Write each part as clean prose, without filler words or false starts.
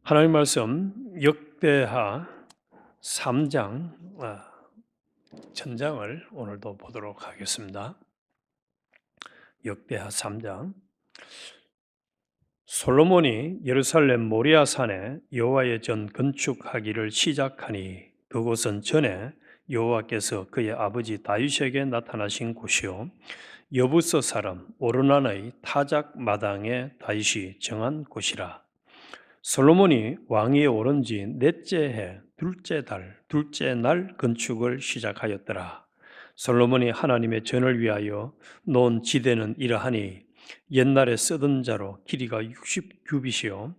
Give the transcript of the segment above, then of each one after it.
하나님 말씀 역대하 3장 전장을 오늘도 보도록 하겠습니다. 역대하 3장. 솔로몬이 예루살렘 모리아 산에 여호와의 전 건축하기를 시작하니 그곳은 전에 여호와께서 그의 아버지 다윗에게 나타나신 곳이요 여부서 사람 오르난의 타작 마당에 다윗이 정한 곳이라. 솔로몬이 왕위에 오른 지 넷째 해 둘째 달 둘째 날 건축을 시작하였더라. 솔로몬이 하나님의 전을 위하여 놓은 지대는 이러하니 옛날에 쓰던 자로 길이가 60규빗이요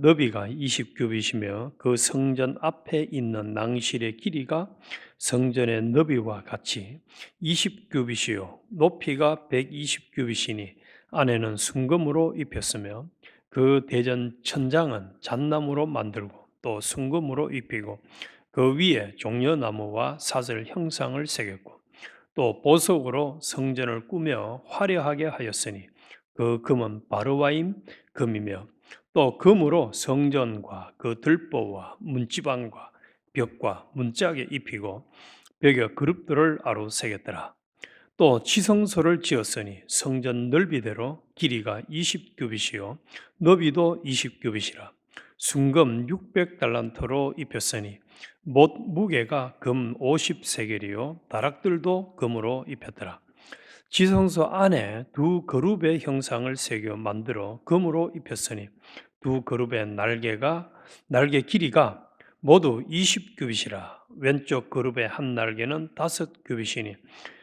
너비가 20규빗이며 그 성전 앞에 있는 낭실의 길이가 성전의 너비와 같이 20규빗이요 높이가 120규빗이니 안에는 순금으로 입혔으며 그 대전 천장은 잣나무로 만들고 또 순금으로 입히고 그 위에 종려나무와 사슬 형상을 새겼고 또 보석으로 성전을 꾸며 화려하게 하였으니 그 금은 바르와임 금이며 또 금으로 성전과 그 들보와 문지방과 벽과 문짝에 입히고 벽에 그룹들을 아로 새겼더라. 또 지성소를 지었으니 성전 넓이대로 길이가 20규빗이요 너비도 20규빗이라. 순금 600달란트로 입혔으니 못 무게가 금 50세겔이요 다락들도 금으로 입혔더라. 지성소 안에 두 그룹의 형상을 새겨 만들어 금으로 입혔으니 두 그룹의 날개 길이가 모두 20규빗이라. 왼쪽 그룹의 한 날개는 5규빗이니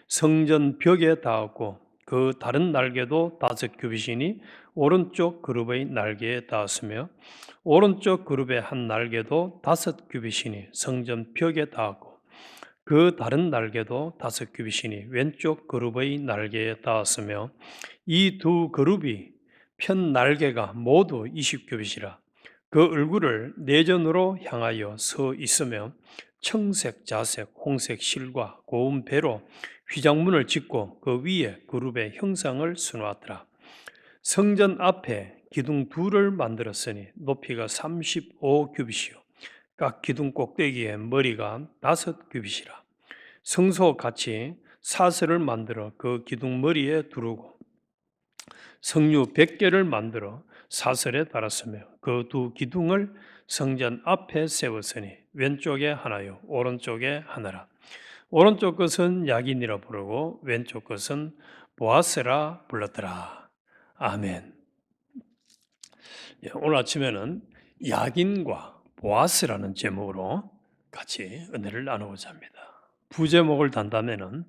성전 벽에 닿았고 그 다른 날개도 5규빗이니 오른쪽 그룹의 날개에 닿았으며 오른쪽 그룹의 한 날개도 5규빗이니 성전 벽에 닿았고 그 다른 날개도 5규빗이니 왼쪽 그룹의 날개에 닿았으며 이 두 그룹이 편 날개가 모두 20규빗이라. 그 얼굴을 내전으로 향하여 서 있으며 청색, 자색, 홍색 실과 고운 배로 휘장문을 짓고 그 위에 그룹의 형상을 수놓았더라. 성전 앞에 기둥 둘을 만들었으니 높이가 35규빗이요 각 기둥 꼭대기에 머리가 5규빗이라. 성소 같이 사슬을 만들어 그 기둥 머리에 두르고 성류 100개를 만들어 사슬에 달았으며 그 두 기둥을 성전 앞에 세웠으니 왼쪽에 하나요 오른쪽에 하나라. 오른쪽 것은 야긴이라 부르고 왼쪽 것은 보아스라 불렀더라. 아멘. 오늘 아침에는 야긴과 보아스라는 제목으로 같이 은혜를 나누고자 합니다. 부제목을 단다면은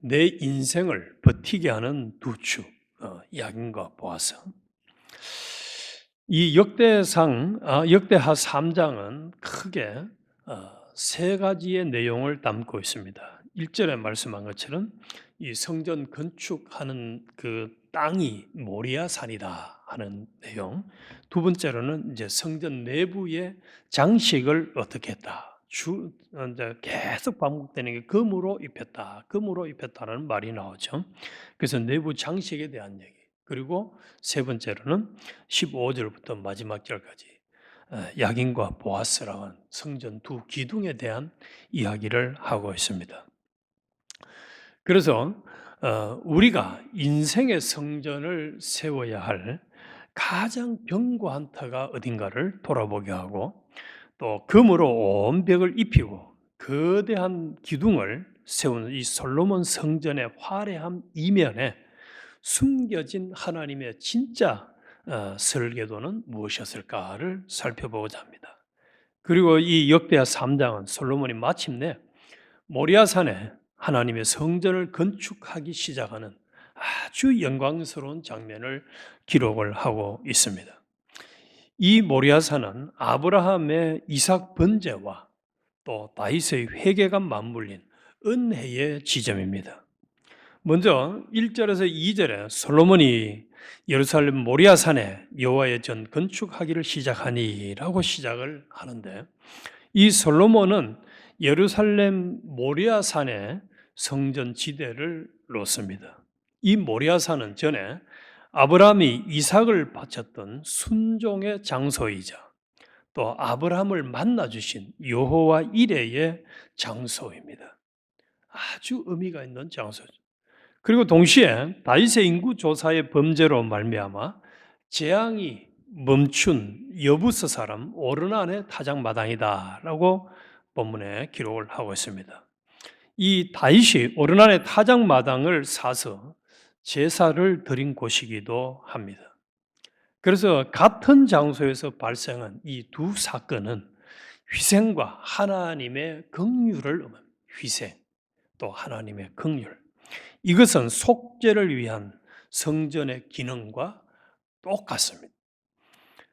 내 인생을 버티게 하는 두 축, 야긴과 보아스. 이 역대하 3장은 크게 세 가지의 내용을 담고 있습니다. 1절에 말씀한 것처럼 이 성전 건축하는 그 땅이 모리아 산이다 하는 내용. 두 번째로는 이제 성전 내부의 장식을 어떻게 했다. 이제 계속 반복되는 게 금으로 입혔다. 금으로 입혔다는 말이 나오죠. 그래서 내부 장식에 대한 얘기. 그리고 세 번째로는 15절부터 마지막 절까지 야긴과 보아스라는 성전 두 기둥에 대한 이야기를 하고 있습니다. 그래서 우리가 인생의 성전을 세워야 할 가장 견고한 터가 어딘가를 돌아보게 하고 또 금으로 온 벽을 입히고 거대한 기둥을 세우는 이 솔로몬 성전의 화려한 이면에 숨겨진 하나님의 진짜 설계도는 무엇이었을까를 살펴보고자 합니다. 그리고 이 역대하 3장은 솔로몬이 마침내 모리아산에 하나님의 성전을 건축하기 시작하는 아주 영광스러운 장면을 기록을 하고 있습니다. 이 모리아산은 아브라함의 이삭 번제와 또 다윗의 회개가 맞물린 은혜의 지점입니다. 먼저 1절에서 2절에 솔로몬이 예루살렘 모리아산에 여호와의 전 건축하기를 시작하니라고 시작을 하는데 이 솔로몬은 예루살렘 모리아산에 성전 지대를 놓습니다. 이 모리아산은 전에 아브라함이 이삭을 바쳤던 순종의 장소이자 또 아브라함을 만나 주신 여호와 이레의 장소입니다. 아주 의미가 있는 장소죠. 그리고 동시에 다윗의 인구 조사의 범죄로 말미암아 재앙이 멈춘 여부스 사람 오르난의 타작마당이다라고 본문에 기록을 하고 있습니다. 이 다윗이 오르난의 타작마당을 사서 제사를 드린 곳이기도 합니다. 그래서 같은 장소에서 발생한 이 두 사건은 희생과 하나님의 긍휼을 의미합니다. 희생 또 하나님의 긍휼. 이것은 속죄를 위한 성전의 기능과 똑같습니다.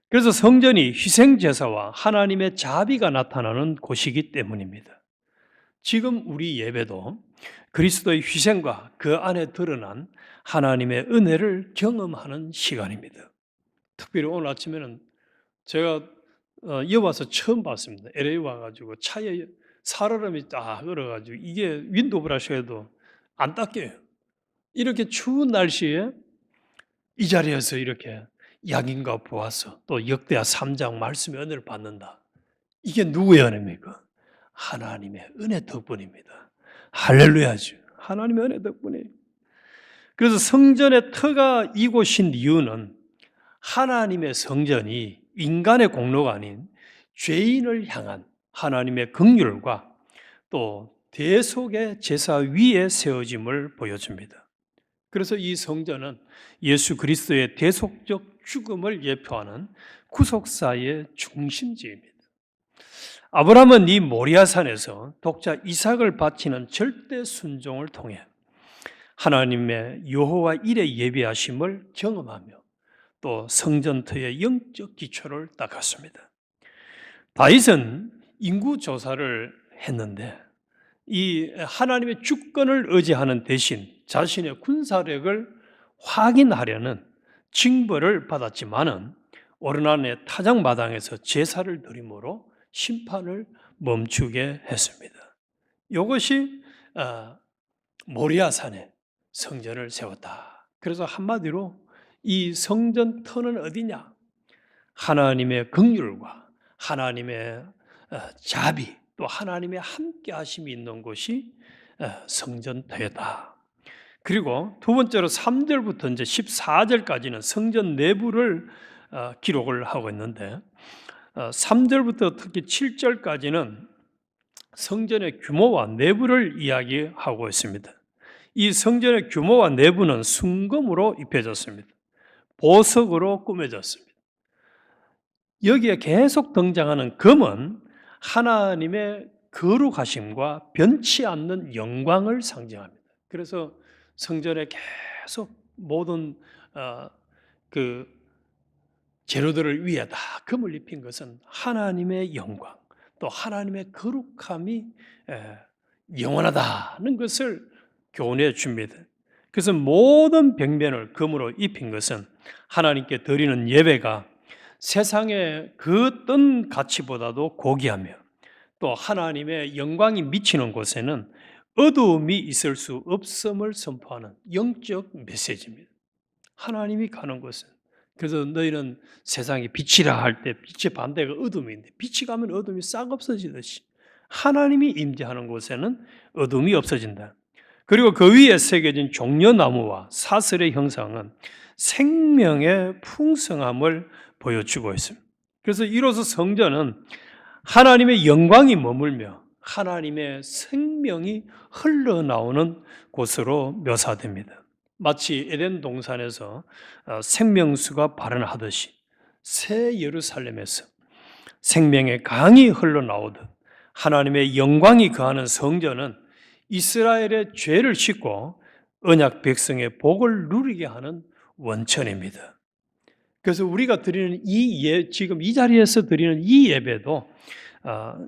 그래서 성전이 희생 제사와 하나님의 자비가 나타나는 곳이기 때문입니다. 지금 우리 예배도 그리스도의 희생과 그 안에 드러난 하나님의 은혜를 경험하는 시간입니다. 특별히 오늘 아침에는 제가 여기 와서 처음 봤습니다. LA 와가지고 차에 살얼음이 딱 얼어가지고 이게 윈도우 브러쉬에도 안 닦여요. 이렇게 추운 날씨에 이 자리에서 이렇게 양인과 보아서 또 역대하 3장 말씀의 은혜를 받는다. 이게 누구의 은혜입니까? 하나님의 은혜 덕분입니다. 할렐루야죠. 하나님의 은혜 덕분이에요. 그래서 성전의 터가 이곳인 이유는 하나님의 성전이 인간의 공로가 아닌 죄인을 향한 하나님의 긍휼과 또 대속의 제사 위에 세워짐을 보여줍니다. 그래서 이 성전은 예수 그리스도의 대속적 죽음을 예표하는 구속사의 중심지입니다. 아브라함은 이 모리아산에서 독자 이삭을 바치는 절대 순종을 통해 하나님의 여호와 일의 예비하심을 경험하며 또 성전터의 영적 기초를 닦았습니다. 다윗은 인구 조사를 했는데 이 하나님의 주권을 의지하는 대신 자신의 군사력을 확인하려는 징벌을 받았지만은 오르난의 타작마당에서 제사를 드림으로 심판을 멈추게 했습니다. 이것이 모리아산에 성전을 세웠다. 그래서 한마디로 이 성전 터는 어디냐? 하나님의 긍휼과 하나님의 자비 또 하나님의 함께하심이 있는 곳이 성전터였다. 그리고 두 번째로 3절부터 이제 14절까지는 성전 내부를 기록을 하고 있는데 3절부터 특히 7절까지는 성전의 규모와 내부를 이야기하고 있습니다. 이 성전의 규모와 내부는 순금으로 입혀졌습니다. 보석으로 꾸며졌습니다. 여기에 계속 등장하는 금은 하나님의 거룩하심과 변치 않는 영광을 상징합니다. 그래서 성전에 계속 모든 그 재료들을 위에 다 금을 입힌 것은 하나님의 영광, 또 하나님의 거룩함이 영원하다는 것을 교훈해 줍니다. 그래서 모든 벽면을 금으로 입힌 것은 하나님께 드리는 예배가 세상의 그 어떤 가치보다도 고귀하며 또 하나님의 영광이 미치는 곳에는 어두움이 있을 수 없음을 선포하는 영적 메시지입니다. 하나님이 가는 곳은 그래서 너희는 세상에 빛이라 할 때 빛의 반대가 어둠인데 빛이 가면 어둠이 싹 없어지듯이 하나님이 임재하는 곳에는 어둠이 없어진다. 그리고 그 위에 새겨진 종려나무와 사슬의 형상은 생명의 풍성함을 보여주고 있습니다. 그래서 이로써 성전은 하나님의 영광이 머물며 하나님의 생명이 흘러나오는 곳으로 묘사됩니다. 마치 에덴 동산에서 생명수가 발현하듯이 새 예루살렘에서 생명의 강이 흘러나오듯 하나님의 영광이 거하는 성전은 이스라엘의 죄를 씻고 언약 백성의 복을 누리게 하는 원천입니다. 그래서 우리가 드리는 지금 이 자리에서 드리는 이 예배도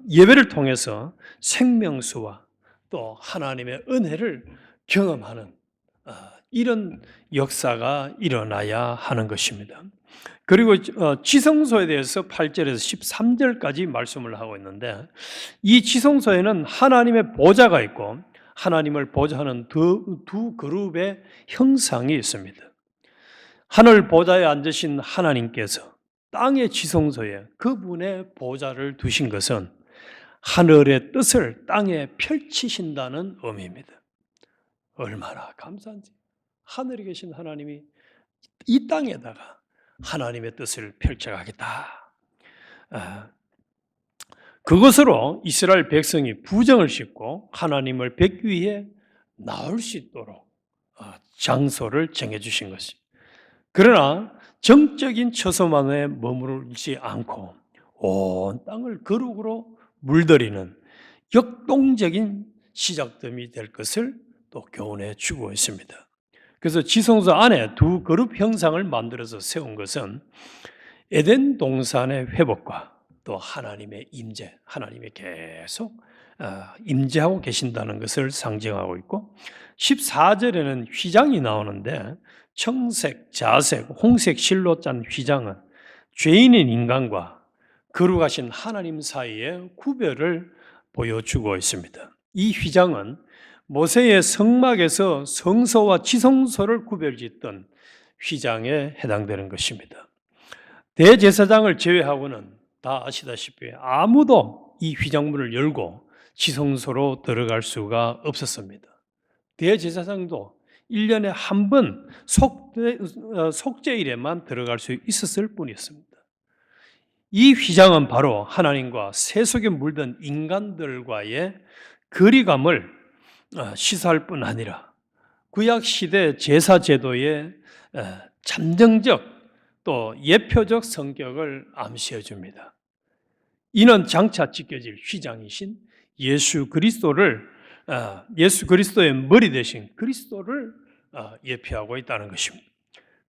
예배를 통해서 생명수와 또 하나님의 은혜를 경험하는 이런 역사가 일어나야 하는 것입니다. 그리고 지성소에 대해서 8절에서 13절까지 말씀을 하고 있는데 이 지성소에는 하나님의 보좌가 있고 하나님을 보좌하는 두 그룹의 형상이 있습니다. 하늘 보좌에 앉으신 하나님께서 땅의 지성소에 그분의 보좌를 두신 것은 하늘의 뜻을 땅에 펼치신다는 의미입니다. 얼마나 감사한지. 하늘에 계신 하나님이 이 땅에다가 하나님의 뜻을 펼쳐가겠다. 그것으로 이스라엘 백성이 부정을 싣고 하나님을 뵙기 위해 나올 수 있도록 장소를 정해주신 것입니다. 그러나 정적인 처소만에 머무르지 않고 온 땅을 거룩으로 물들이는 역동적인 시작점이 될 것을 또 교훈해 주고 있습니다. 그래서 지성소 안에 두 그룹 형상을 만들어서 세운 것은 에덴 동산의 회복과 또 하나님의 임재, 하나님이 계속 임재하고 계신다는 것을 상징하고 있고 14절에는 휘장이 나오는데 청색, 자색, 홍색 실로 짠 휘장은 죄인인 인간과 거룩하신 하나님 사이의 구별을 보여주고 있습니다. 이 휘장은 모세의 성막에서 성소와 지성소를 구별짓던 휘장에 해당되는 것입니다. 대제사장을 제외하고는 다 아시다시피 아무도 이 휘장문을 열고 지성소로 들어갈 수가 없었습니다. 대제사장도 1년에 한 번 속죄일에만 들어갈 수 있었을 뿐이었습니다. 이 휘장은 바로 하나님과 세속에 물든 인간들과의 거리감을 시사할 뿐 아니라 구약시대 제사제도의 잠정적 또 예표적 성격을 암시해 줍니다. 이는 장차 지켜질 휘장이신 예수 그리스도의 머리 대신 그리스도를 예표하고 있다는 것입니다.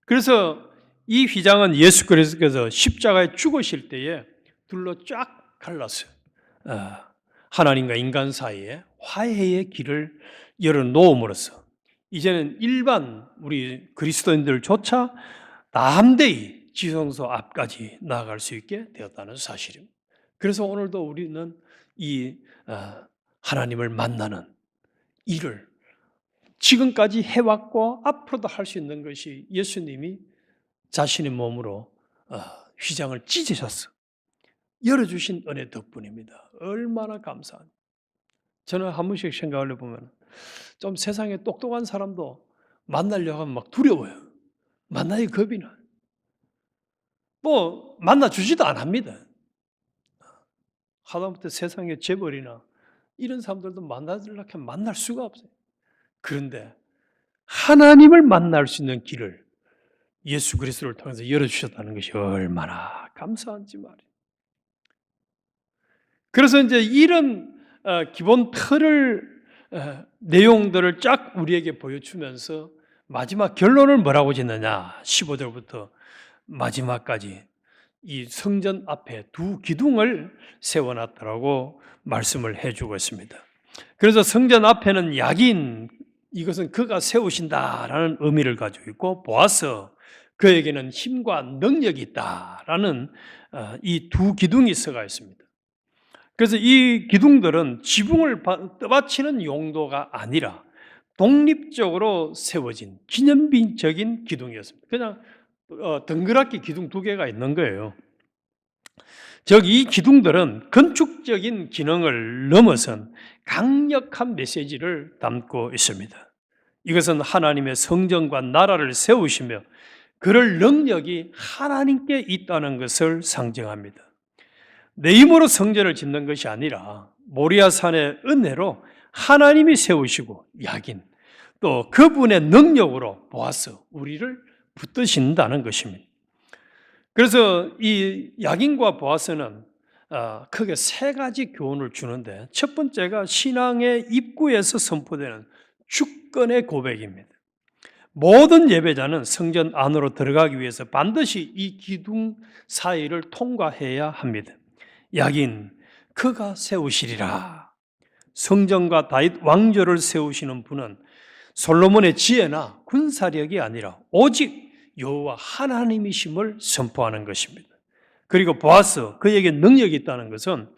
그래서 이 휘장은 예수 그리스도께서 십자가에 죽으실 때에 둘로 쫙 갈라서 하나님과 인간 사이에 화해의 길을 열어놓음으로써 이제는 일반 우리 그리스도인들조차 담대히 지성소 앞까지 나아갈 수 있게 되었다는 사실입니다. 그래서 오늘도 우리는 이 하나님을 만나는 일을 지금까지 해왔고 앞으로도 할 수 있는 것이 예수님이 자신의 몸으로 휘장을 찢으셔서 열어주신 은혜 덕분입니다. 얼마나 감사한. 저는 한 번씩 생각을 해보면 좀 세상에 똑똑한 사람도 만나려고 하면 막 두려워요. 만나기 겁이 나요. 뭐 만나주지도 안 합니다. 하다못해 세상에 재벌이나 이런 사람들도 만나려고 하면 만날 수가 없어요. 그런데 하나님을 만날 수 있는 길을 예수 그리스도를 통해서 열어주셨다는 것이 얼마나 감사한지 말이에요. 그래서 이제 이런 기본 틀을 내용들을 쫙 우리에게 보여주면서 마지막 결론을 뭐라고 짓느냐 15절부터 마지막까지 이 성전 앞에 두 기둥을 세워놨다라고 말씀을 해주고 있습니다. 그래서 성전 앞에는 야긴, 이것은 그가 세우신다라는 의미를 가지고 있고 보아스, 그에게는 힘과 능력이 있다라는 이 두 기둥이 서가 있습니다. 그래서 이 기둥들은 지붕을 떠받치는 용도가 아니라 독립적으로 세워진 기념비적인 기둥이었습니다. 그냥 덩그랗게 기둥 두 개가 있는 거예요. 즉 이 기둥들은 건축적인 기능을 넘어선 강력한 메시지를 담고 있습니다. 이것은 하나님의 성전과 나라를 세우시며 그럴 능력이 하나님께 있다는 것을 상징합니다. 내 힘으로 성전을 짓는 것이 아니라 모리아산의 은혜로 하나님이 세우시고 야긴 또 그분의 능력으로 보아서 우리를 붙드신다는 것입니다. 그래서 이 야긴과 보아스는 크게 세 가지 교훈을 주는데 첫 번째가 신앙의 입구에서 선포되는 주권의 고백입니다. 모든 예배자는 성전 안으로 들어가기 위해서 반드시 이 기둥 사이를 통과해야 합니다. 야긴 그가 세우시리라. 성전과 다윗 왕조를 세우시는 분은 솔로몬의 지혜나 군사력이 아니라 오직 여호와 하나님이심을 선포하는 것입니다. 그리고 보아스, 그에게 능력이 있다는 것은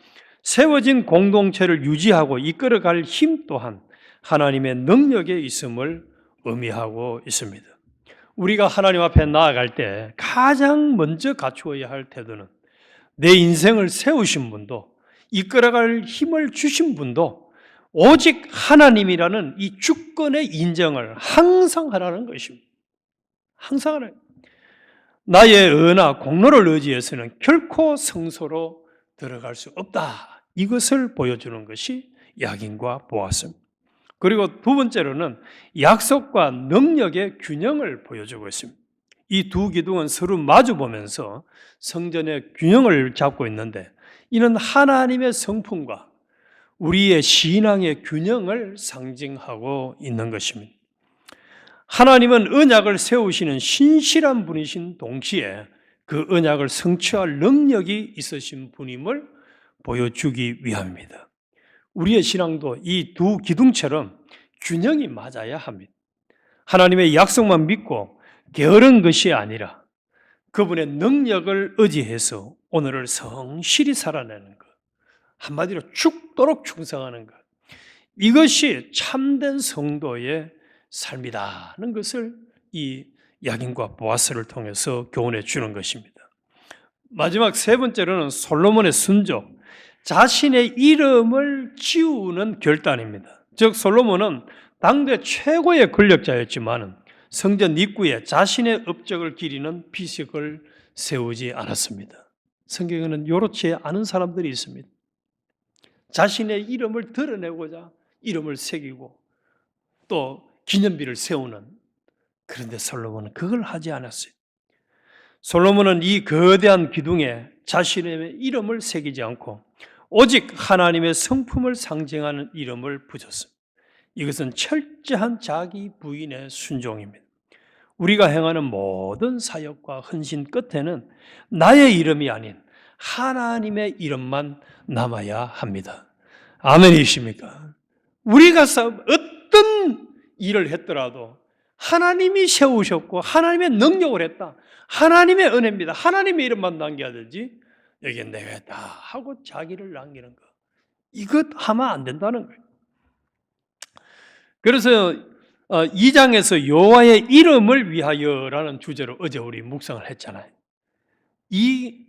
세워진 공동체를 유지하고 이끌어갈 힘 또한 하나님의 능력에 있음을 의미하고 있습니다. 우리가 하나님 앞에 나아갈 때 가장 먼저 갖추어야 할 태도는 내 인생을 세우신 분도 이끌어갈 힘을 주신 분도 오직 하나님이라는 이 주권의 인정을 항상 하라는 것입니다. 항상 하라. 나의 의나 공로를 의지해서는 결코 성소로 들어갈 수 없다. 이것을 보여주는 것이 야긴과 보아스입니다. 그리고 두 번째로는 약속과 능력의 균형을 보여주고 있습니다. 이 두 기둥은 서로 마주보면서 성전의 균형을 잡고 있는데 이는 하나님의 성품과 우리의 신앙의 균형을 상징하고 있는 것입니다. 하나님은 언약을 세우시는 신실한 분이신 동시에 그 언약을 성취할 능력이 있으신 분임을 보여주기 위함입니다. 우리의 신앙도 이 두 기둥처럼 균형이 맞아야 합니다. 하나님의 약속만 믿고 게으른 것이 아니라 그분의 능력을 의지해서 오늘을 성실히 살아내는 것, 한마디로 죽도록 충성하는 것, 이것이 참된 성도의 삶이다는 것을 이 야긴과 보아스를 통해서 교훈해 주는 것입니다. 마지막 세 번째로는 솔로몬의 순종, 자신의 이름을 지우는 결단입니다. 즉 솔로몬은 당대 최고의 권력자였지만 성전 입구에 자신의 업적을 기리는 비석을 세우지 않았습니다. 성경에는 요렇지 않은 사람들이 있습니다. 자신의 이름을 드러내고자 이름을 새기고 또 기념비를 세우는, 그런데 솔로몬은 그걸 하지 않았어요. 솔로몬은 이 거대한 기둥에 자신의 이름을 새기지 않고 오직 하나님의 성품을 상징하는 이름을 붙였습니다. 이것은 철저한 자기 부인의 순종입니다. 우리가 행하는 모든 사역과 헌신 끝에는 나의 이름이 아닌 하나님의 이름만 남아야 합니다. 아멘이십니까? 우리가 어떤 일을 했더라도 하나님이 세우셨고 하나님의 능력을 했다. 하나님의 은혜입니다. 하나님의 이름만 남겨야 되지. 여기에 내가 했다 하고 자기를 남기는 거. 이것 하면 안 된다는 거예요. 그래서 2장에서 여호와의 이름을 위하여라는 주제로 어제 우리 묵상을 했잖아요. 이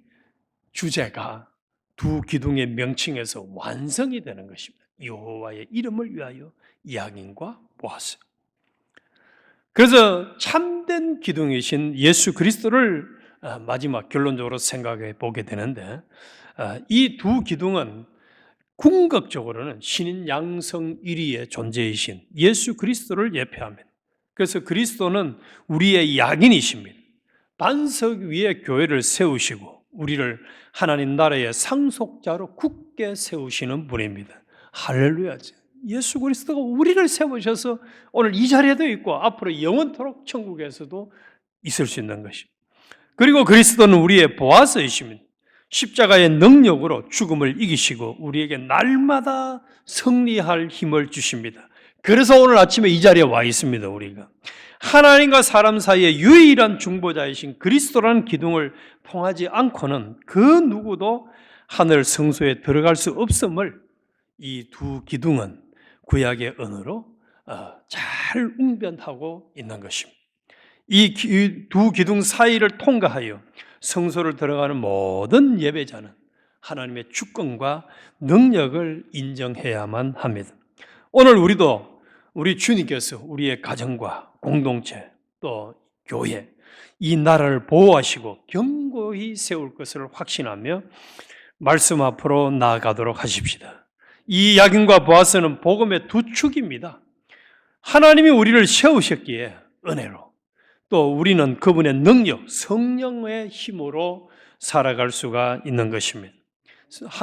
주제가 두 기둥의 명칭에서 완성이 되는 것입니다. 여호와의 이름을 위하여 야긴과 보아스. 그래서 참된 기둥이신 예수 그리스도를 마지막 결론적으로 생각해 보게 되는데 이 두 기둥은 궁극적으로는 신인 양성 1위의 존재이신 예수 그리스도를 예표합니다. 그래서 그리스도는 우리의 야긴이십니다. 반석 위에 교회를 세우시고 우리를 하나님 나라의 상속자로 굳게 세우시는 분입니다. 할렐루야. 예수 그리스도가 우리를 세우셔서 오늘 이 자리에도 있고 앞으로 영원토록 천국에서도 있을 수 있는 것입니다. 그리고 그리스도는 우리의 보아스이십니다. 십자가의 능력으로 죽음을 이기시고 우리에게 날마다 승리할 힘을 주십니다. 그래서 오늘 아침에 이 자리에 와 있습니다. 우리가 하나님과 사람 사이의 유일한 중보자이신 그리스도라는 기둥을 통하지 않고는 그 누구도 하늘 성소에 들어갈 수 없음을 이 두 기둥은 구약의 언어로 잘 웅변하고 있는 것입니다. 이 두 기둥 사이를 통과하여 성소를 들어가는 모든 예배자는 하나님의 주권과 능력을 인정해야만 합니다. 오늘 우리도 우리 주님께서 우리의 가정과 공동체 또 교회 이 나라를 보호하시고 견고히 세울 것을 확신하며 말씀 앞으로 나아가도록 하십시다. 이 야긴과 보아스는 복음의 두 축입니다. 하나님이 우리를 세우셨기에 은혜로 또 우리는 그분의 능력, 성령의 힘으로 살아갈 수가 있는 것입니다.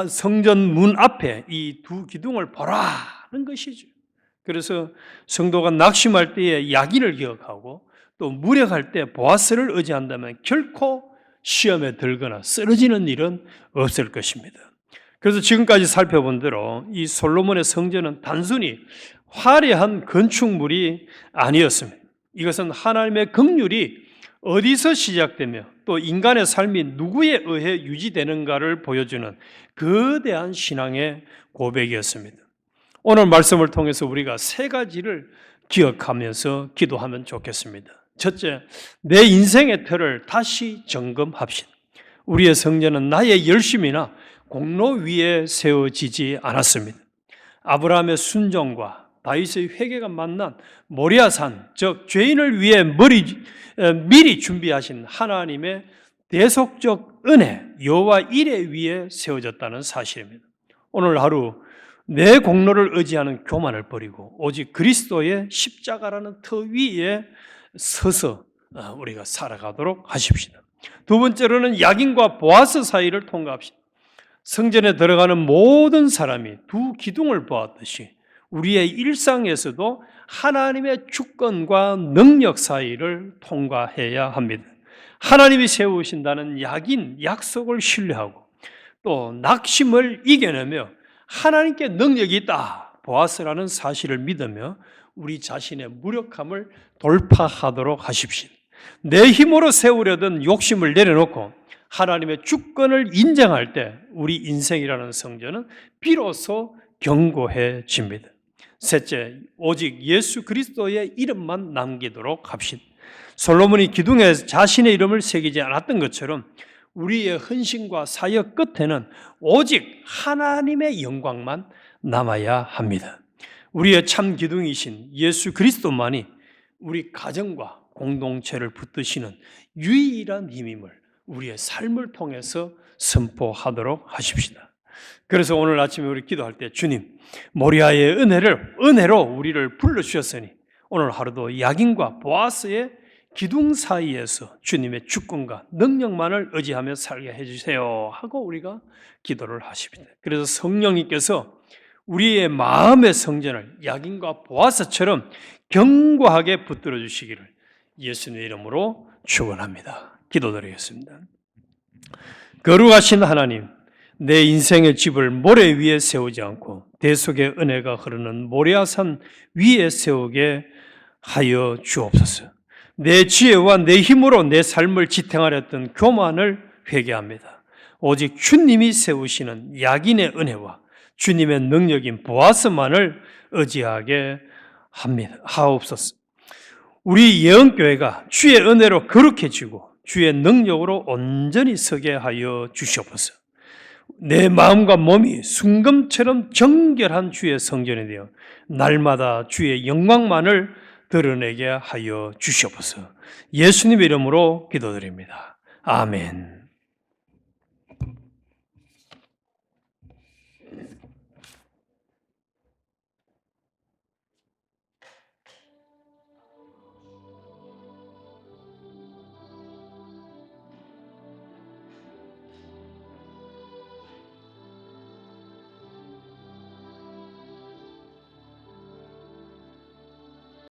성전 문 앞에 이 두 기둥을 보라는 것이죠. 그래서 성도가 낙심할 때에 야긴을 기억하고 또 무력할 때 보아스를 의지한다면 결코 시험에 들거나 쓰러지는 일은 없을 것입니다. 그래서 지금까지 살펴본 대로 이 솔로몬의 성전은 단순히 화려한 건축물이 아니었습니다. 이것은 하나님의 긍휼이 어디서 시작되며 또 인간의 삶이 누구에 의해 유지되는가를 보여주는 거대한 신앙의 고백이었습니다. 오늘 말씀을 통해서 우리가 세 가지를 기억하면서 기도하면 좋겠습니다. 첫째, 내 인생의 틀을 다시 점검합시다. 우리의 성전은 나의 열심이나 공로 위에 세워지지 않았습니다. 아브라함의 순종과 다윗의 회개가 만난 모리아산, 즉 죄인을 위해 미리 준비하신 하나님의 대속적 은혜, 여호와 이레 위에 세워졌다는 사실입니다. 오늘 하루 내 공로를 의지하는 교만을 버리고 오직 그리스도의 십자가라는 터 위에 서서 우리가 살아가도록 하십시다. 두 번째로는 야긴과 보아스 사이를 통과합시다. 성전에 들어가는 모든 사람이 두 기둥을 보았듯이 우리의 일상에서도 하나님의 주권과 능력 사이를 통과해야 합니다. 하나님이 세우신다는 야긴, 약속을 신뢰하고 또 낙심을 이겨내며 하나님께 능력이 있다, 보아스라는 사실을 믿으며 우리 자신의 무력함을 돌파하도록 하십시오. 내 힘으로 세우려던 욕심을 내려놓고 하나님의 주권을 인정할 때 우리 인생이라는 성전은 비로소 견고해집니다. 셋째, 오직 예수 그리스도의 이름만 남기도록 합시다. 솔로몬이 기둥에 자신의 이름을 새기지 않았던 것처럼 우리의 헌신과 사역 끝에는 오직 하나님의 영광만 남아야 합니다. 우리의 참 기둥이신 예수 그리스도만이 우리 가정과 공동체를 붙드시는 유일한 힘임을 우리의 삶을 통해서 선포하도록 하십시다. 그래서 오늘 아침에 우리 기도할 때 주님, 모리아의 은혜로 우리를 불러주셨으니 오늘 하루도 야긴과 보아스의 기둥 사이에서 주님의 주권과 능력만을 의지하며 살게 해주세요 하고 우리가 기도를 하십니다. 그래서 성령님께서 우리의 마음의 성전을 야긴과 보아스처럼 견고하게 붙들어 주시기를 예수님의 이름으로 축원합니다. 기도드리겠습니다. 거룩하신 하나님, 내 인생의 집을 모래 위에 세우지 않고 대속의 은혜가 흐르는 모리아산 위에 세우게 하여 주옵소서. 내 지혜와 내 힘으로 내 삶을 지탱하려 했던 교만을 회개합니다. 오직 주님이 세우시는 야긴의 은혜와 주님의 능력인 보아스만을 의지하게 하옵소서. 우리 예언교회가 주의 은혜로 거룩해지고 주의 능력으로 온전히 서게 하여 주시옵소서. 내 마음과 몸이 순금처럼 정결한 주의 성전이 되어 날마다 주의 영광만을 드러내게 하여 주시옵소서. 예수님의 이름으로 기도드립니다. 아멘.